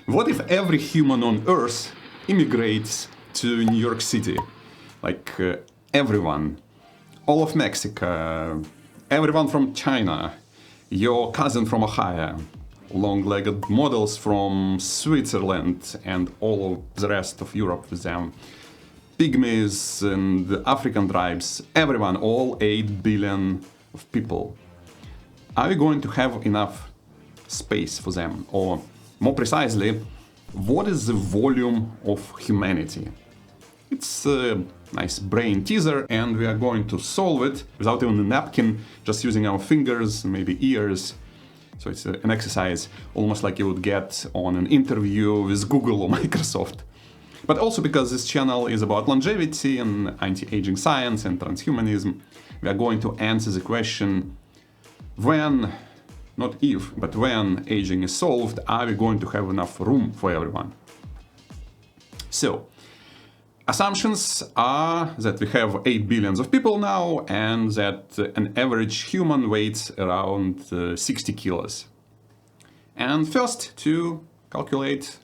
What if every human on Earth immigrates to New York City? Like everyone, all of Mexico, everyone from China, your cousin from Ohio, long-legged models from Switzerland and all of the rest of Europe with them, pygmies and the African tribes, everyone, all 8 billion of people. Are we going to have enough space for them? Or more precisely, what is the volume of humanity? It's a nice brain teaser, and we are going to solve it without even a napkin, just using our fingers, maybe ears. So it's an exercise almost like you would get on an interview with Google or Microsoft. But also because this channel is about longevity and anti-aging science and transhumanism, we are going to answer the question, when, not if, but when aging is solved, are we going to have enough room for everyone? So, assumptions are that we have 8 billion of people now and that an average human weighs around 60 kilos. And first, to calculate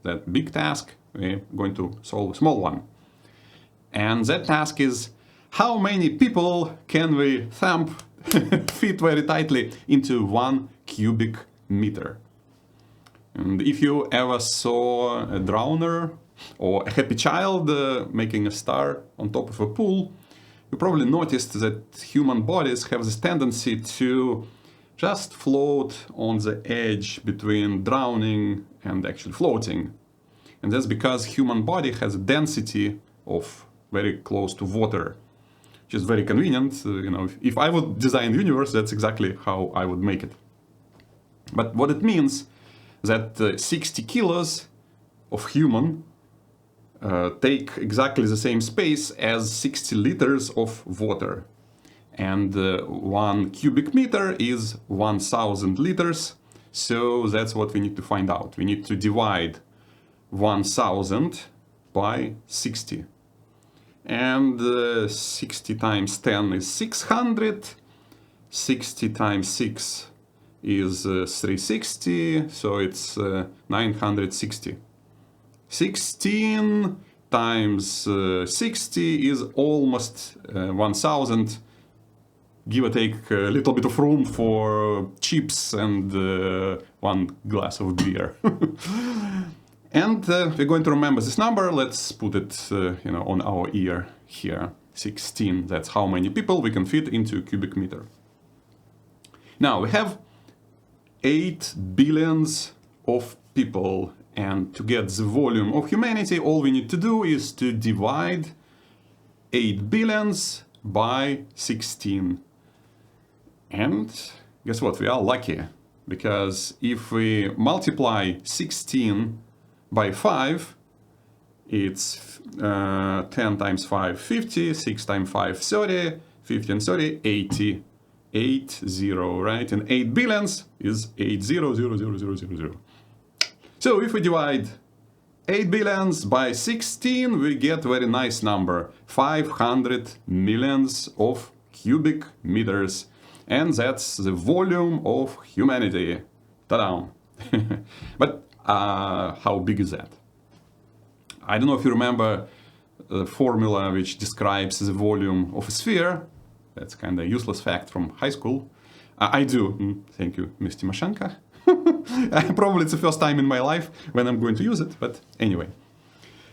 that big task, we're going to solve a small one. And that task is, how many people can we thump, fit very tightly into 1 cubic meter? And if you ever saw a drowner or a happy child making a star on top of a pool, you probably noticed that human bodies have this tendency to just float on the edge between drowning and actually floating. And that's because human body has a density of very close to water, which is very convenient. You know, if I would design the universe, that's exactly how I would make it. But what it means that 60 kilos of human take exactly the same space as 60 liters of water. And 1 cubic meter is 1000 liters. So that's what we need to find out. We need to divide 1000 by 60. And 60 times 10 is 600. 60 times 6 is 360. So it's 960. 16 times 60 is almost 1000, give or take a little bit of room for chips and 1 glass of beer. And we're going to remember this number. Let's put it on our ear here. 16, that's how many people we can fit into a cubic meter. Now we have 8 billions of people. And to get the volume of humanity, all we need to do is to divide 8 billions by 16. And guess what? We are lucky, because if we multiply 16 by 5, it's 10 times 5, 50, 6 times 5, 30, 50 and 30, 80. 80, right? And 8 billions is 80,000,000. So if we divide 8 billions by 16, we get a very nice number, 500 millions of cubic meters. And that's the volume of humanity. Ta-da! But how big is that? I don't know if you remember the formula which describes the volume of a sphere. That's kind of a useless fact from high school. I do. Thank you, Ms. Timoshenko. Probably it's the first time in my life when I'm going to use it, but anyway.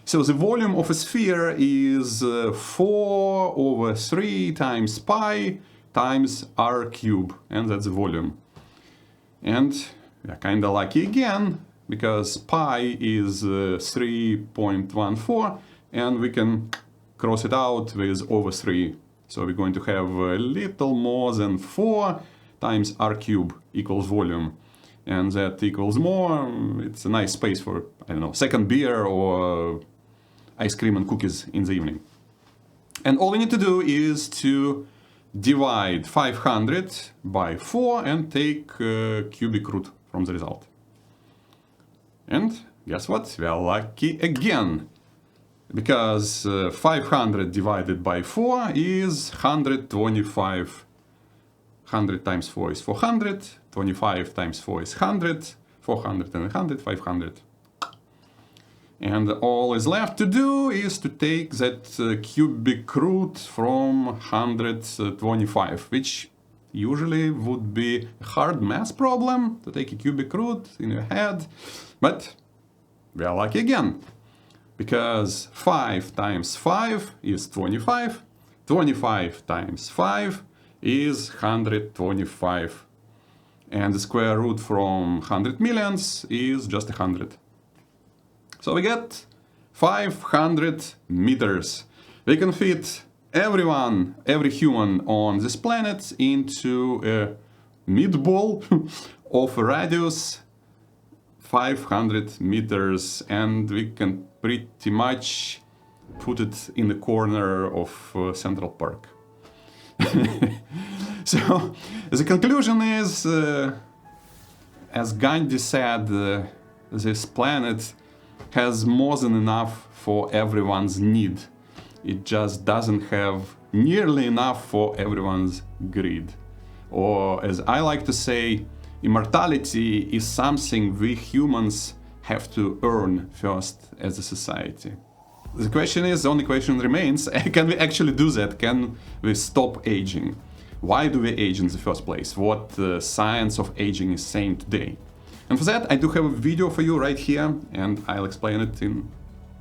So the volume of a sphere is 4 over 3 times pi times r cube, and that's the volume. And we're kind of lucky again, because pi is 3.14, and we can cross it out with over 3. So we're going to have a little more than 4 times r cube equals volume. And that equals more, it's a nice space for, I don't know, second beer or ice cream and cookies in the evening. And all we need to do is to divide 500 by 4 and take cubic root from the result. And guess what? We are lucky again. Because 500 divided by 4 is 125. 100 times 4 is 400. 25 times 4 is 100. 400 and 100, 500. And all is left to do is to take that cubic root from 125, which usually would be a hard math problem to take a cubic root in your head. But we are lucky again, because 5 times 5 is 25, 25 times 5 is 125, and the square root from 100 millions is just 100. So we get 500 meters. We can fit everyone, every human on this planet into a meatball of a radius 500 meters, and we can pretty much put it in the corner of Central Park. So the conclusion is, as Gandhi said, this planet has more than enough for everyone's need. It just doesn't have nearly enough for everyone's greed. Or, as I like to say, immortality is something we humans have to earn first as a society. The question is, the only question remains, can we actually do that? Can we stop aging? Why do we age in the first place? What the science of aging is saying today? And for that, I do have a video for you right here, and I'll explain it in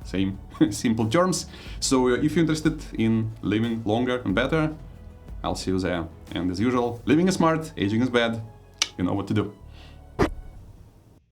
same simple terms. So if you're interested in living longer and better, I'll see you there. And as usual, living is smart, aging is bad. You know what to do.